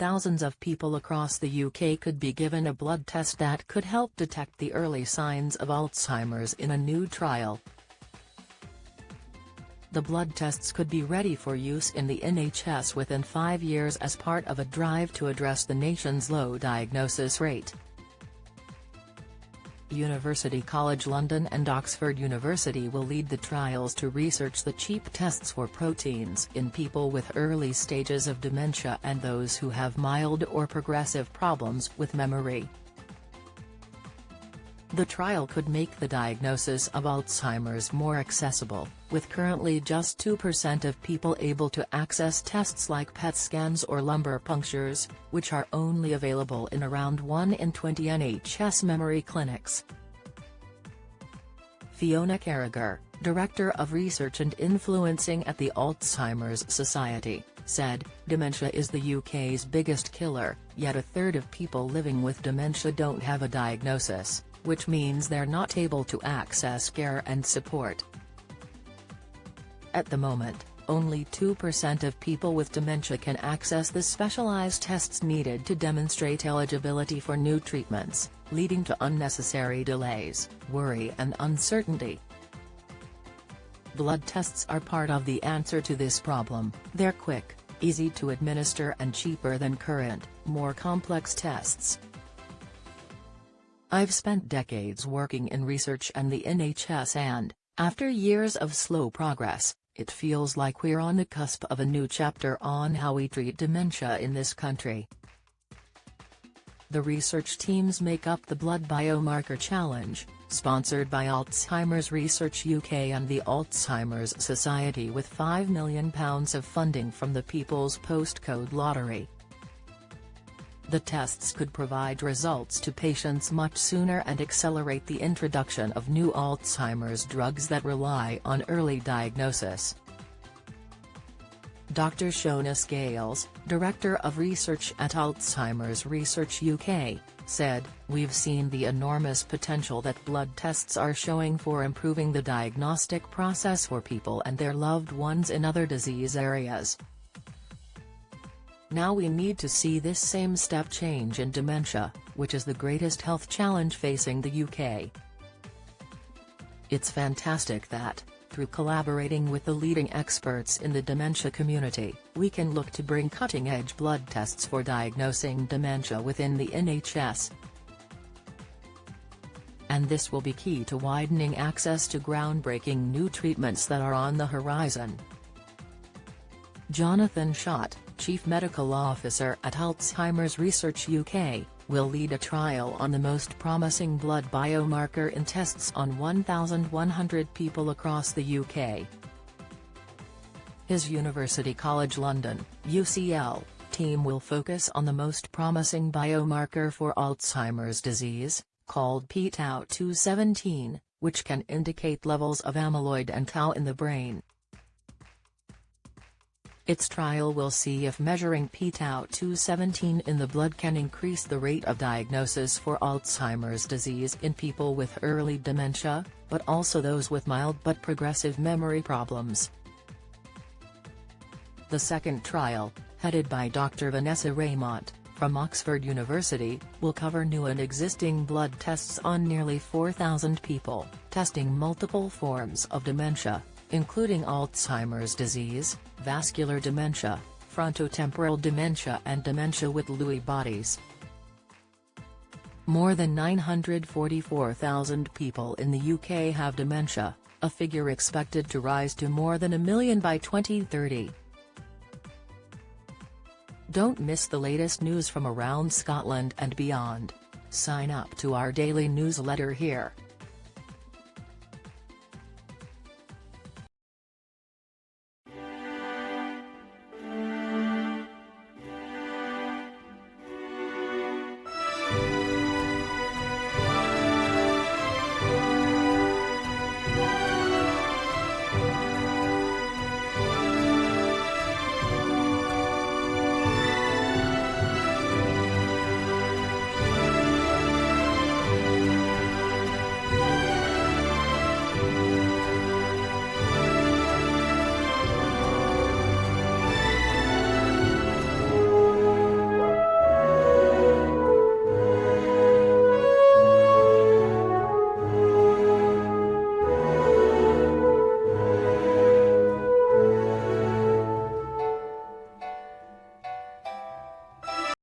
thousands of people across the UK could be given a blood test that could help detect the early signs of Alzheimer's in a new trial. The blood tests could be ready for use in the NHS within 5 years as part of a drive to address the nation's low diagnosis rate. University College London and Oxford University will lead the trials to research the cheap tests for proteins in people with early stages of dementia and those who have mild or progressive problems with memory. The trial could make the diagnosis of Alzheimer's more accessible, with currently just 2% of people able to access tests like PET scans or lumbar punctures, which are only available in around 1 in 20 NHS memory clinics. Fiona Carragher, Director of Research and Influencing at the Alzheimer's Society, said, "Dementia is the UK's biggest killer, yet a third of people living with dementia don't have a diagnosis, which means they're not able to access care and support. At the moment, only 2% of people with dementia can access the specialized tests needed to demonstrate eligibility for new treatments, leading to unnecessary delays, worry and uncertainty. Blood tests are part of the answer to this problem. They're quick, easy to administer and cheaper than current, more complex tests. I've spent decades working in research and the NHS and, after years of slow progress, it feels like we're on the cusp of a new chapter on how we treat dementia in this country." The research teams make up the Blood Biomarker Challenge, sponsored by Alzheimer's Research UK and the Alzheimer's Society with £5 million of funding from the People's Postcode Lottery. The tests could provide results to patients much sooner and accelerate the introduction of new Alzheimer's drugs that rely on early diagnosis. Dr. Shona Scales, Director of Research at Alzheimer's Research UK, said, "We've seen the enormous potential that blood tests are showing for improving the diagnostic process for people and their loved ones in other disease areas. Now we need to see this same step change in dementia, which is the greatest health challenge facing the UK. It's fantastic that, through collaborating with the leading experts in the dementia community, we can look to bring cutting-edge blood tests for diagnosing dementia within the NHS. And this will be key to widening access to groundbreaking new treatments that are on the horizon." Jonathan Schott, Chief Medical Officer at Alzheimer's Research UK, will lead a trial on the most promising blood biomarker in tests on 1,100 people across the UK. His University College London (UCL) team will focus on the most promising biomarker for Alzheimer's disease, called p-tau217, which can indicate levels of amyloid and tau in the brain. Its trial will see if measuring p-tau217 in the blood can increase the rate of diagnosis for Alzheimer's disease in people with early dementia, but also those with mild but progressive memory problems. The second trial, headed by Dr. Vanessa Raymont, from Oxford University, will cover new and existing blood tests on nearly 4,000 people, testing multiple forms of dementia, including Alzheimer's disease, vascular dementia, frontotemporal dementia and dementia with Lewy bodies. More than 944,000 people in the UK have dementia, a figure expected to rise to more than 1 million by 2030. Don't miss the latest news from around Scotland and beyond. Sign up to our daily newsletter here.